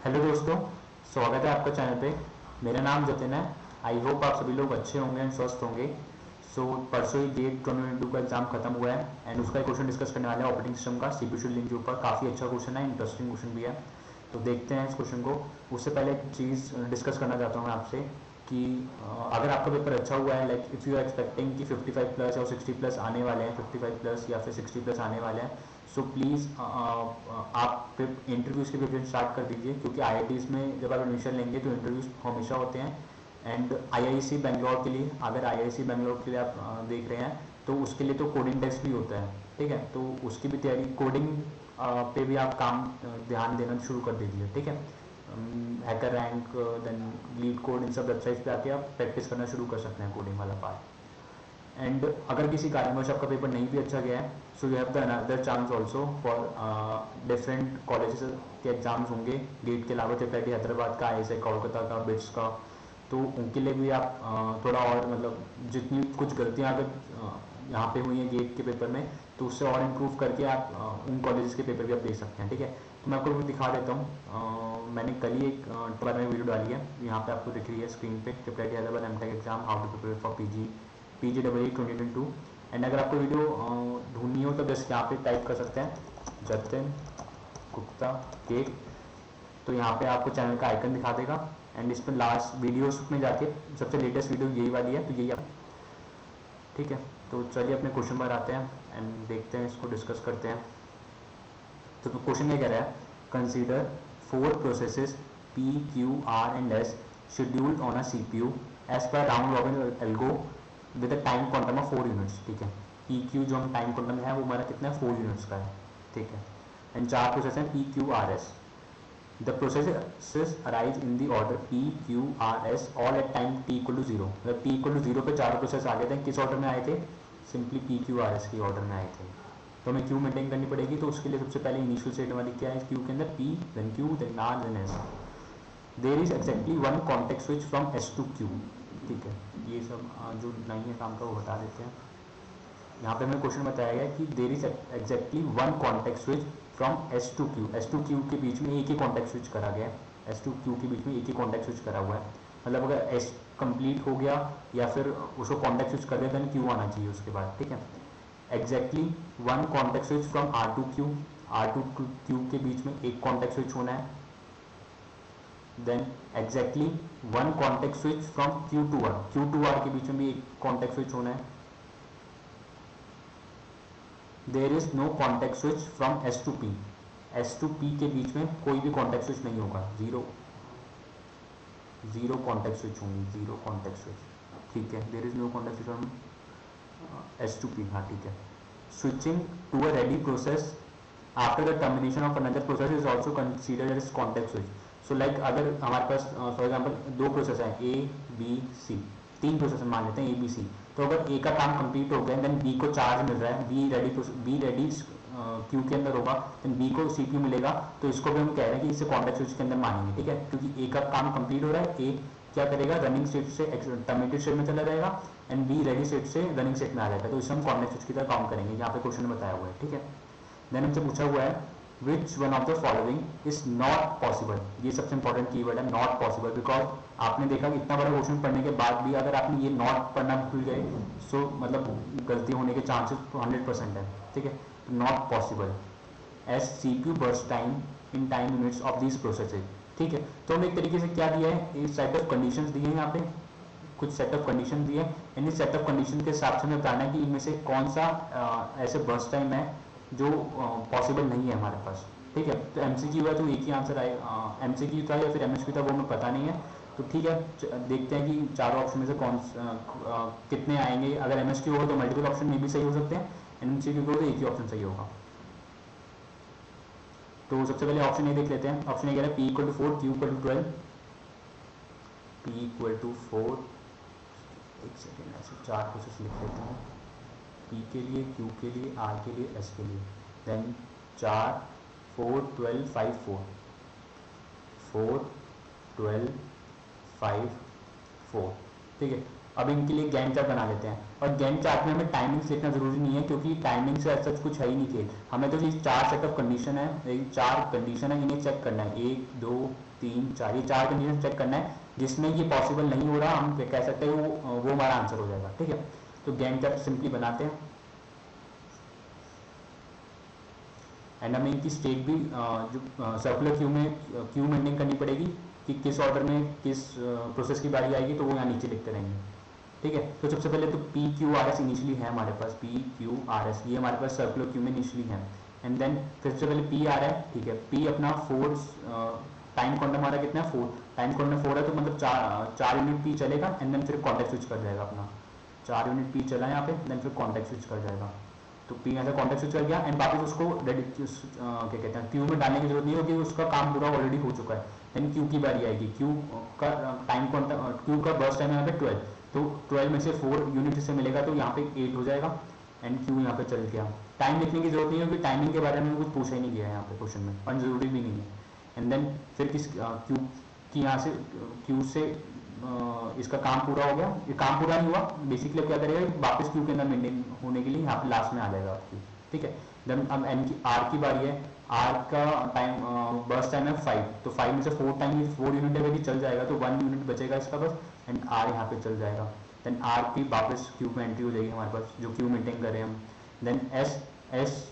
Hello दोस्तों, स्वागत है आपका चैनल पे। मेरा नाम जतिन है। आई होप आप सभी लोग अच्छे होंगे एंड स्वस्थ होंगे। परसों ही गेट 2022 का एग्जाम खत्म हुआ है एंड उसका एक क्वेश्चन डिस्कस करने वाले हैं ऑपरेटिंग सिस्टम का सीपीयू शेड्यूलिंग के ऊपर। काफ़ी अच्छा क्वेश्चन है, इंटरेस्टिंग क्वेश्चन भी है। तो देखते हैं इस क्वेश्चन को। उससे पहले एक चीज़ डिस्कस करना चाहता हूँ मैं आपसे कि अगर आपका पेपर अच्छा हुआ है, like if you are expecting कि 55 प्लस या 60 प्लस आने वाले हैं, 55 प्लस या फिर 60 प्लस आने वाले हैं, सो प्लीज़ आप फिर इंटरव्यूज़ की प्रिपरेशन स्टार्ट कर दीजिए, क्योंकि आईआईटीज़ में जब आप एडमिशन लेंगे तो इंटरव्यूज़ हमेशा होते हैं। एंड आईआईसी बेंगलोर के लिए, अगर आईआईसी बेंगलोर के लिए आप देख रहे हैं तो उसके लिए तो कोडिंग टेस्ट भी होता है, ठीक है। तो उसकी भी तैयारी, कोडिंग पे भी आप काम ध्यान देना शुरू कर दीजिए, ठीक है। HackerRank, then LeetCode, इन सब वेबसाइट्स पे आके आप प्रैक्टिस करना शुरू कर सकते हैं कोडिंग वाला पार्ट। एंड अगर किसी कारणवश आपका पेपर नहीं भी अच्छा गया है, so you have the another chance also for different colleges के एग्जाम्स होंगे गेट के अलावा। ट्रिपल हैदराबाद का, आई कोलकाता का, बिट्स का, तो उनके लिए भी आप थोड़ा और मतलब जितनी कुछ गलतियाँ अगर यहाँ पे हुई हैं गेट के पेपर में, तो उससे और इम्प्रूव करके आप उन कॉलेजेस के पेपर भी आप दे सकते हैं, ठीक है। तो मैं आपको दिखा देता हूँ। मैंने कल ही एक बारे में वीडियो डाली है, यहाँ पे आपको दिख रही है स्क्रीन पे, triple Hyderabad MTech exam, how to prepare for PG double 2022। And अगर आपको वीडियो ढूंढनी हो तो बस यहाँ पे टाइप कर सकते हैं जतिन गुप्ता के, तो यहाँ पे आपको चैनल का आइकन दिखा देगा। एंड इस पर लास्ट वीडियोस में जाके सबसे लेटेस्ट वीडियो यही वाली है, तो यही आप, ठीक है। तो चलिए अपने क्वेश्चन पर आते हैं एंड देखते हैं, इसको डिस्कस करते हैं। तो क्वेश्चन ये कह रहा है, consider 4 processes P Q R and S scheduled on a CPU as per round robin algo with a time quantum of 4 units, ठीक है। पी क्यू जो हम टाइम क्वांटम है वो हमारा कितना है, 4 यूनिट्स का है, ठीक है। एंड 4 प्रोसेस हैं P Q R S. The processes arrive in the order P Q R S all at time T equal to zero. मतलब टी इक्वल टू जीरो पे 4 प्रोसेस आ गए थे। किस ऑर्डर में आए थे? Simply P Q R S की order में आए थे। तो हमें क्यू मेंटेन करनी पड़ेगी, तो उसके लिए सबसे पहले इनिशियल स्टेट हमारी क्या है क्यू के अंदर, P then Q then R then S. There is exactly one context switch from S to Q, ठीक है। ये सब जो नहीं है काम का वो हटा देते हैं। यहाँ पे हमें क्वेश्चन बताया गया कि there is exactly one context switch from S to Q. S to Q के बीच में एक ही कॉन्टेक्ट स्विच करा गया है। एस टू क्यू के बीच में एक ही कॉन्टेक्ट स्विच करा हुआ है। मतलब अगर एस कंप्लीट हो गया या फिर उसको कॉन्टेक्ट स्विच कर दिया, देन क्यू आना चाहिए उसके बाद, ठीक है। Exactly one context switch from R to Q, R to Q के बीच में एक कॉन्टेक्ट स्विच होना है। Then exactly one context switch from Q to R, Q to R के बीच में भी एक कॉन्टेक्ट स्विच होना है। There is no context switch from S to P, S to P के बीच में कोई भी कॉन्टेक्ट स्विच नहीं होगा, जीरो जीरो कॉन्टेक्ट स्विच होंगी, जीरो कॉन्टेक्ट स्विच, ठीक है। There is no context switch from S to P, हाँ ठीक है। Switching to a ready process after the termination of another process is also considered as context switch. So like अगर हमारे पास for example 2 process है A B C, 3 process मान लेते हैं A B C. तो अगर ए का काम कंप्लीट हो गया, देन बी को चार्ज मिल रहा है, बी रेडी क्यू के अंदर होगा, देन बी को सीपीयू मिलेगा। तो इसको भी हम कह रहे हैं कि इसे कॉन्टेक्ट स्विच के अंदर मानेंगे, ठीक है। क्योंकि ए का काम कंप्लीट हो रहा है, ए क्या करेगा, रनिंग स्टेट से टर्मिनेटेड स्टेट में चला जाएगा एंड बी रेडी स्टेट से रनिंग स्टेट में आ जाएगा। तो इसे हम कॉन्टेक्ट स्विच की तरह काउंट करेंगे, यहाँ पे क्वेश्चन में बताया हुआ है, ठीक है। देन हमसे पूछा हुआ है which one of the following is not possible. ये सबसे इंपॉर्टेंट कीवर्ड है, नॉट पॉसिबल। बिकॉज आपने देखा कि इतना बड़ा क्वेश्चन पढ़ने के बाद भी अगर आपने ये नॉट पढ़ना भूल गए, सो मतलब गलती होने के चांसेस तो 100% है, ठीक है। तो not possible S C Q burst time in time units of this processes, ठीक है। तो हमने एक तरीके से क्या दिया है, इस सेट ऑफ कंडीशंस दिए हैं यहाँ पे, कुछ सेट ऑफ कंडीशन दिए। इन सेट ऑफ कंडीशन के हिसाब से हमें बताना है कि इनमें से कौन सा ऐसे बर्स्ट टाइम है जो पॉसिबल नहीं है हमारे पास, ठीक है। तो एमसीक्यू है तो एक ही आंसर आए, एमसीक्यू था या फिर एमएसक्यू था वो हमें पता नहीं है। तो ठीक है, देखते हैं कि चारों ऑप्शन में से कौन कितने आएंगे। अगर एमएसक्यू हो तो मल्टीपल ऑप्शन में भी सही हो सकते हैं, एमसीक्यू हो तो एक ही ऑप्शन सही होगा। तो सबसे पहले ऑप्शन ए देख लेते हैं। ऑप्शन ए कह रहा है P equal to 4 Q equal to 12, P equal to 4, एक सेकेंड ऐसे 4 प्रोसेस लिख लेते हैं, पी के लिए, क्यू के लिए, आर के लिए, एस के लिए। देन 4 4 12 5 4, 4 12 5 4, ठीक है। अब इनके लिए गैंट चार्ट बना लेते हैं, और गैंट चार्ट में हमें टाइमिंग्स लिखना जरूरी नहीं है, क्योंकि टाइमिंग से सच कुछ है ही नहीं खेल। हमें तो ये 4 सेट ऑफ कंडीशन है, 4 कंडीशन है, इन्हें चेक करना है, 1 2 3 4, ये 4 कंडीशन चेक करना है। जिसमें ये पॉसिबल नहीं हो रहा हम कह सकते हैं वो हमारा आंसर हो जाएगा। ठीक है, तो गैंट चार्ट सिंपली बनाते हैं, एंड हमें इनकी स्टेट भी जो सर्कुलर क्यू में क्यू मेंटेन करनी पड़ेगी कि किस ऑर्डर में किस प्रोसेस की बारी आएगी, तो वो यहाँ नीचे लिखते रहेंगे। ठीक है, तो सबसे पहले तो P Q R S initially है हमारे पास, पी क्यू आर एस ये हमारे पास सर्कुलर क्यू में इनिशियली है, एंड देन फिर से पहले पी आ रहा है। ठीक है, पी अपना 4 टाइम क्वांटम हमारा कितना है 4, टाइम क्वांटम 4 है, तो मतलब 4 यूनिट पी चलेगा, एंड देन फिर कॉन्टेक्ट स्विच कर जाएगा अपना, 4 यूनिट पी चला यहाँ पे, देन फिर कॉन्टेक्ट स्विच कर जाएगा। तो पी ऐसा कॉन्टेक्ट स्विच कर गया, एंड वापस उसको क्या कहते हैं क्यू में डालने की जरूरत नहीं होगी, उसका काम पूरा ऑलरेडी हो चुका है। देन क्यू की बारी आएगी, क्यू का टाइम क्यू का बर्स्ट टाइम है यहाँ पे 12, तो 12 में से 4 यूनिट से मिलेगा, तो यहाँ पे 8 हो जाएगा, एंड क्यू यहाँ पे चल गया। टाइम लिखने की जरूरत नहीं है, क्योंकि टाइमिंग के बारे में कुछ पूछा ही नहीं गया है यहाँ पे क्वेश्चन में, और जरूरी भी नहीं है। एंड देन फिर किस क्यू की यहाँ से क्यू से इसका काम पूरा हो गया, ये काम पूरा नहीं हुआ, बेसिकली क्या करेगा वापस क्यू के अंदर मेंटेन होने के लिए यहाँ पे लास्ट में आ जाएगा क्यू। ठीक है, देन अब एन की आर की बारी है, आर का टाइम बर्स्ट टाइम है 5, तो 5 में से 4 टाइम 4 यूनिट अगर भी चल जाएगा तो 1 यूनिट बचेगा इसका बस, एंड आर यहाँ पे चल जाएगा। देन आर की वापस क्यू में एंट्री हो जाएगी हमारे पास, जो क्यू मेंटेन कर रहे हैं हम। देन एस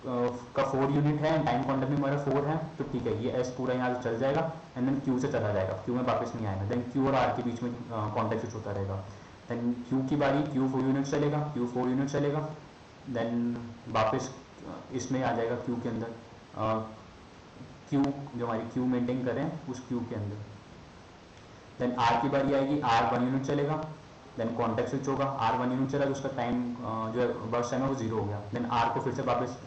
का 4 यूनिट है, टाइम क्वांटम भी हमारा 4 है, तो ठीक है, ये एस पूरा यहाँ से चल जाएगा, एंड देन क्यू से चला जाएगा, क्यू में वापस नहीं आएगा। देन क्यू और आर के बीच में कॉन्टेक्ट स्विच होता रहेगा। देन क्यू की बारी, क्यू 4 यूनिट चलेगा, क्यू 4 यूनिट चलेगा, देन वापस इसमें आ जाएगा क्यू के अंदर, क्यू जो हमारी क्यू मेंटेन करें उस क्यू के अंदर। देन आर की बारी आएगी, आर 1 यूनिट चलेगा, देन कॉन्टेक्ट स्विच होगा, आर 1 यूनिट चला तो उसका टाइम जो बर्स्ट टाइम है वो 0 हो गया। देन आर को फिर से वापस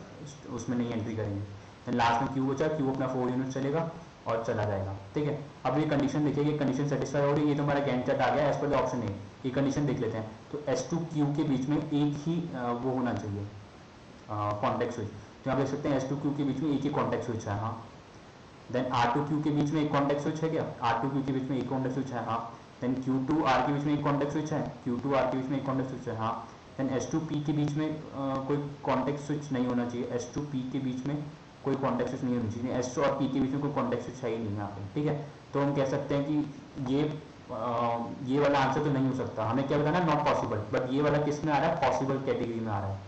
उसमें नहीं एंट्री करेंगे। देन लास्ट में क्यू बचा, क्यू अपना 4 यूनिट चलेगा और चला जाएगा। ठीक है, अब ये कंडीशन देखिए, ये कंडीशन सेटिस्फाई हो रही है, ये तो हमारा गैंट चार्ट आ गया as per the option A. ये कंडीशन देख लेते हैं, तो S2Q के बीच में एक ही वो होना चाहिए कॉन्टेक्ट स्विच, तो आप देख सकते हैं S2Q के बीच में एक ही कॉन्टेक्ट स्विच है। हाँ, देन R2Q के बीच में एक कॉन्टेक्ट स्विच है क्या, R2Q के बीच में एक कॉन्टेक्ट स्विच है। हाँ, देन Q2R के बीच में एक कॉन्टेक्ट स्विच है, Q2R के बीच में एक कॉन्टेक्ट स्विच है। हाँ, देन S2P के बीच में कोई कॉन्टेक्ट स्विच नहीं होना चाहिए, S2P के बीच में कोई कॉन्टेक्ट स्विच नहीं होनी चाहिए, S2 और P के बीच में कोई कॉन्टेक्ट स्विच है ही नहीं यहाँ पे। ठीक है, तो हम कह सकते हैं कि ये वाला आंसर तो नहीं हो सकता, हमें क्या बताना, नॉट पॉसिबल। बट ये वाला किस में आ रहा है, पॉसिबल कैटेगरी में आ रहा है,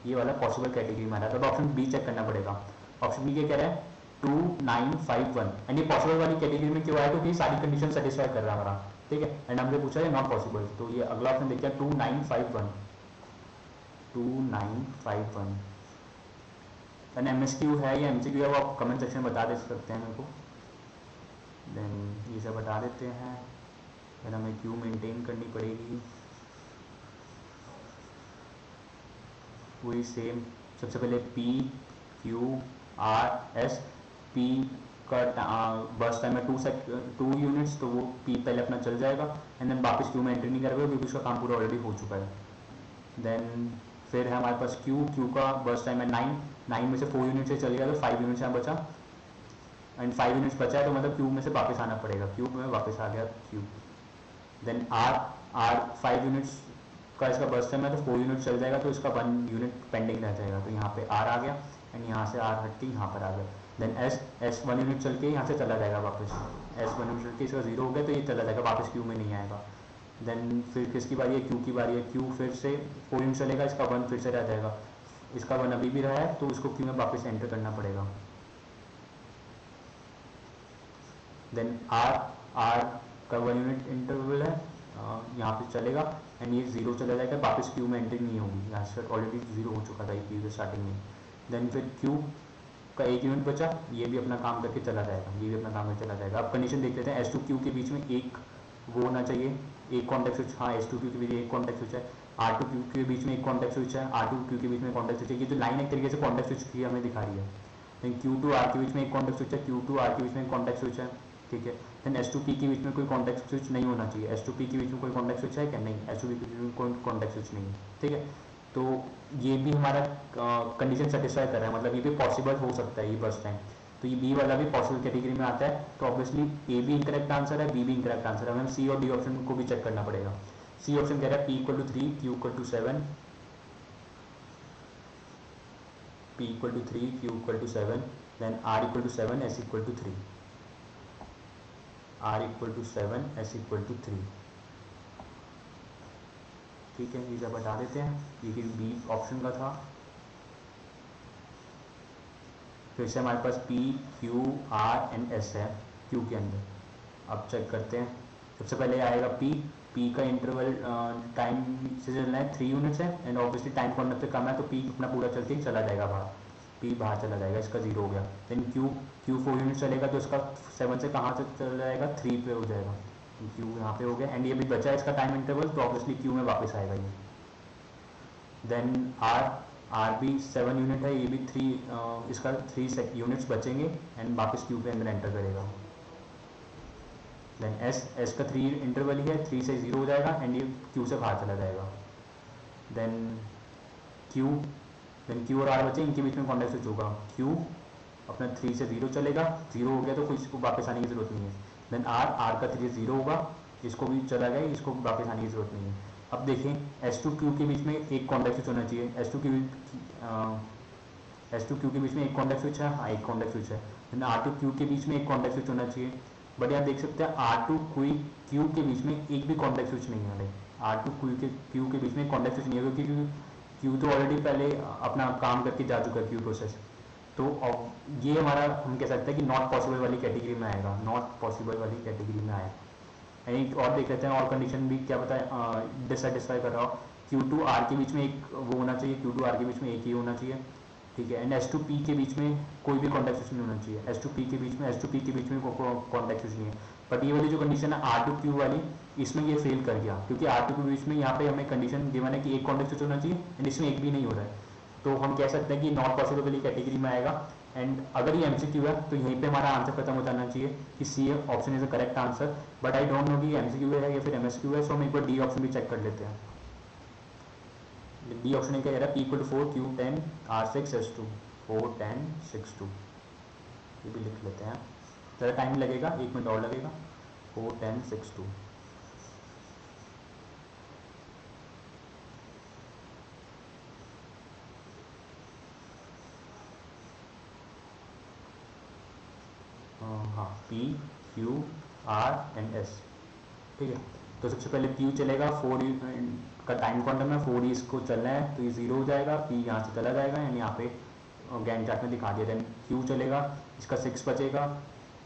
ये वाला पॉसिबल कैटेगरी में आ रहा है, तो ऑप्शन बी चेक करना पड़ेगा। ऑप्शन बी क्या कह रहा है 2951, एंड ये पॉसिबल वाली कैटेगरी में क्यों आया, क्योंकि सारी कंडीशन सेटिस्फाई कर रहा है हमारा। ठीक है, एंड हमने पूछा है नॉट पॉसिबल, तो ये अगला ऑप्शन देखते हैं 2951, 2951। एंड MSQ है या MCQ है वो आप कमेंट सेक्शन में बता दे सकते हैं मेरे को। देन ये सब बता देते हैं, फिर हमें क्यू मेंटेन करनी पड़ेगी वही सेम। सबसे पहले P Q R S, P का बस टाइम है 2 यूनिट्स, तो वो P पहले अपना चल जाएगा, एंड देन वापस Q में एंट्री नहीं करेगा क्योंकि उसका काम पूरा ऑलरेडी हो चुका है। देन फिर है हमारे पास Q का बस टाइम है 9 में से 4 यूनिट से चल गया, तो 5 यूनिट्स यहाँ बचा, एंड 5 यूनिट्स बचा है, तो मतलब Q में से वापस आना पड़ेगा, Q में वापस आ गया Q। देन R 5 यूनिट्स का इसका बस टाइम है, तो 4 यूनिट चल जाएगा, तो इसका 1 यूनिट पेंडिंग रह जाएगा, तो यहाँ पे R आ गया, एंड यहाँ से R हट के यहाँ पर आ गया। देन S 1 यूनिट चल के यहाँ से चला जाएगा वापस, S 1 यूनिट चल के इसका 0 हो गया, तो ये चला जाएगा वापस Q में नहीं आएगा। देन फिर किसकी बारी है, Q की बारी है, Q फिर से 4 यूनिट चलेगा, इसका 1 फिर से रह जाएगा, इसका 1 अभी भी रहा है, तो उसको Q में वापस एंटर करना पड़ेगा। देन R का 1 यूनिट इंटरवल है, यहाँ पे चलेगा, एंड ये 0 चला जाएगा, वापस Q में एंट्री नहीं होगी, यहाँ से ऑलरेडी 0 हो चुका था ये Q स्टार्टिंग में। देन फिर Q का 1 यूनिट बचा, ये भी अपना काम करके चला जाएगा, ये भी अपना काम करके चला जाएगा। अब कंडीशन देख लेते हैं, S2Q के बीच में एक वो होना चाहिए, एक कॉन्टेक्ट स्विच। हाँ, S2Q के बीच एक कॉन्टेक्ट स्विच है, R2Q के बीच में एक कॉन्टेक्ट स्विच है, R2Q के बीच में कॉन्टेक्ट स्विच है, ये जो लाइन एक तरीके से कॉन्टेक्ट स्विच की हमें दिखा रही है। देन Q2R के बीच में एक कॉन्टेक्ट स्विच है, Q2R के बीच में एक कॉन्टेक्ट स्विच है। ठीक है, देन S2P के बीच में कोई कॉन्टेक्ट स्विच नहीं होना चाहिए, S2P के बीच में कोई कॉन्टेक्ट स्विच है क्या, नहीं, S2P के बीच में कोई कॉन्टेक्ट स्विच नहीं है। ठीक है, तो ये भी हमारा कंडीशन सेटिस्फाई कर रहा है, मतलब ये भी पॉसिबल हो सकता है ये बस टाइम, तो ये बी वाला भी पॉसिबल कैटेगरी में आता है, तो ऑब्वियसली ए भी इंकरेक्ट आंसर है, बी भी इंकरेक्ट आंसर है, हमें सी और डी ऑप्शन को भी चेक करना पड़ेगा। सी ऑप्शन कह रहा है P equal to 3, Q equal to 7, P equal to 3, Q equal to 7, then R equal to 7, S equal to 3, R equal to 7, S equal to 3। ठीक है, ये सब बता देते हैं, ये कि बी ऑप्शन का था। फिर से हमारे पास P, Q, R and S है Q के अंदर। अब चेक करते हैं। सबसे पहले आएगा P का इंटरवल टाइम से चलना है 3 यूनिट्स है एंड ऑब्वियसली टाइम कॉर्नर पे कम है तो P अपना पूरा चलते ही चला जाएगा बाहर, P बाहर चला जाएगा, इसका 0 हो गया। देन Q 4 यूनिट चलेगा तो इसका 7 से कहाँ से चला जाएगा, 3 पे हो जाएगा, Q यहाँ पे हो गया एंड ये भी बचा है इसका टाइम इंटरवल तो ऑब्वियसली Q में वापस आएगा ये। देन R भी 7 यूनिट है, ये भी 3 इसका 3 यूनिट्स बचेंगे एंड वापस Q के अंदर एंटर करेगा। देन S का 3 इंटरवल ही है, 3 से 0 हो जाएगा एंड ये Q से बाहर चला जाएगा। देन Q और R बचे, इनके बीच में कॉन्टेक्ट स्विच होगा। Q अपना 3 से 0 चलेगा, 0 हो गया तो कुछ इसको वापस आने की जरूरत नहीं है। देन R का 3 से 0 होगा, इसको भी चला गया, इसको वापस आने की जरूरत नहीं है। अब देखें S2 Q के बीच में एक कॉन्टेक्ट स्विच होना चाहिए, S2 Q के बीच में एक कॉन्टेक्ट स्विच है, हाँ एक कॉन्टेक्ट स्विच है। देन R2 Q के बीच में एक कॉन्टेक्ट स्विच होना चाहिए, बट यहाँ देख सकते हैं R2 Q के बीच में एक भी कॉन्टेक्ट स्विच नहीं है। R2 Q के बीच में कॉन्टेक्ट स्विच नहीं है क्योंकि Q तो ऑलरेडी पहले अपना काम करके जा चुका है Q प्रोसेस, तो ये हमारा हम कह सकते हैं कि नॉट पॉसिबल वाली कैटेगरी में आएगा, नॉट पॉसिबल वाली कैटेगरी में आएगा। एक और देख लेते हैं, और कंडीशन भी क्या पता है डिससेटिस्फाई कर रहा हो। Q2 R के बीच में एक वो होना चाहिए, Q2 R के बीच में एक ही होना चाहिए, ठीक है। एंड S2 P के बीच में कोई भी कॉन्टेक्ट स्विच नहीं होना चाहिए, S2 P के बीच में कॉन्टेक्ट स्विच नहीं है। बट ये वाली जो कंडीशन है R2 Q वाली, इसमें ये फेल कर गया क्योंकि R2 के बीच में यहाँ पे हमें कंडीशन गिवन है कि एक कॉन्टेक्ट स्विच होना चाहिए एंड इसमें एक भी नहीं हो रहा है, तो हम कह सकते हैं कि नॉट पॉसिबल वाली कैटेगरी में आएगा। एंड अगर ये MCQ है तो यहीं पे हमारा आंसर खत्म हो जाना चाहिए कि C option is the correct answer, but I don't know कि MCQ है या फिर MSQ है, सो हम एक बार डी ऑप्शन भी चेक कर लेते हैं। डी ऑप्शन क्या कह रहा है, P equal to 4 Q 10 R 6 S2, 4 10 6 2, ये भी लिख लेते हैं, ज़्यादा टाइम लगेगा, 1 मिनट और लगेगा। 4 10 6 2, हाँ P Q R and S, ठीक है। तो सबसे पहले Q चलेगा, 4 का टाइम क्वांटम है, 4 इसको चलना है तो ये 0 हो जाएगा, P यहाँ से चला जाएगा एंड यहाँ पे गैंट चार्ट में दिखा दिया। देन Q चलेगा, इसका 6 बचेगा,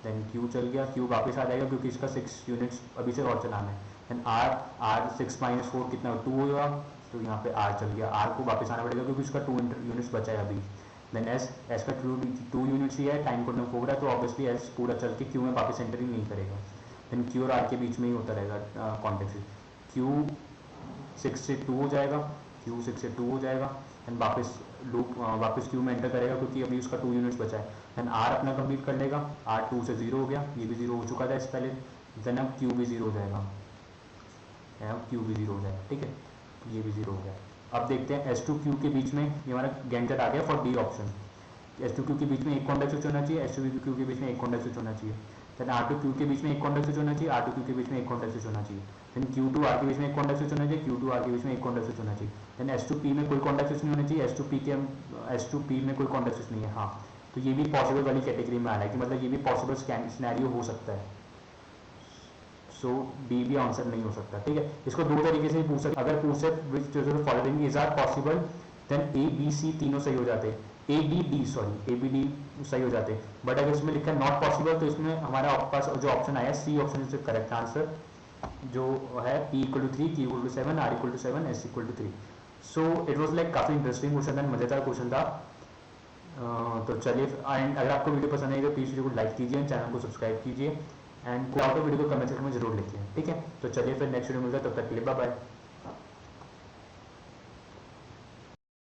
देन Q चल गया, Q वापस आ जाएगा क्योंकि इसका 6 यूनिट्स अभी से और चलाना है। देन R 6 माइनस 4 कितना 2 होगा, तो यहाँ पे R चल गया, R को वापस आना पड़ेगा क्योंकि उसका 2 यूनिट्स बचा है अभी। देन S का 2 यूनिट्स ही है, टाइम क्वांटम 4 है, तो ऑब्वियसली S पूरा चल के Q में वापस एंटर ही नहीं करेगा। देन Q और R के बीच में ही होता रहेगा कॉन्टेक्ट। Q 6 से 2 हो जाएगा, Q 6 से 2 हो जाएगा एंड वापस लूप वापस Q में एंटर करेगा क्योंकि अभी उसका 2 यूनिट्स बचा है। देन R अपना कंप्लीट कर लेगा, R 2 से 0 हो गया, ये भी 0 हो चुका था इससे पहले। देन अब Q भी 0 हो जाएगा, अब Q भी 0 हो जाएगा, ठीक है, ये भी 0 हो गया। अब देखते हैं S2 Q के बीच में, ये हमारा गैंट चार्ट आ गया for D option. S2 Q के बीच में एक कॉन्टेक्ट स्विच होना चाहिए, S2 Q के बीच में एक कॉन्टेक्ट स्विच होना चाहिए। देन R2 Q के बीच में एक कॉन्टेक्ट स्विच होना चाहिए, R2 Q के बीच में एक कॉन्टेक्ट स्विच होना चाहिए। देन Q2 R के बीच में एक कॉन्टेक्ट स्विच होना चाहिए, Q2 R के बीच में एक कॉन्टेक्ट स्विच होना चाहिए। देन S2 P में कोई कॉन्टेक्ट स्विच नहीं होना चाहिए, S2 P में कोई कॉन्टेक्ट स्विच नहीं है, हाँ, तो ये भी पॉसिबल वाली कैटेगरी में आ रहा है कि मतलब ये भी पॉसिबल सिनेरियो हो सकता है, सो डी भी आंसर नहीं हो सकता, ठीक है। इसको दो तरीके से पूछ सकते, अगर पूछ सकते which following is are possible, then A B C तीनों सही हो जाते, A B D सही हो जाते। बट अगर इसमें लिखा है नॉट पॉसिबल तो इसमें हमारा पास जो ऑप्शन आया C option is correct answer, जो है P equal to 3 Q equal to 7 R equal to 7 S equal to 3। So it was like काफ़ी इंटरेस्टिंग क्वेश्चन था, मज़ेदार क्वेश्चन था। तो चलिए, एंड अगर आपको वीडियो पसंद आई तो प्लीज़ वीडियो को लाइक कीजिए, चैनल को सब्सक्राइब कीजिए एंड कोई आउट वीडियो को कमेंट सेक्शन में जरूर लिखिए, ठीक है। तो चलिए फिर नेक्स्ट वीडियो मिलता है, तब तक के लिए बाय बाय।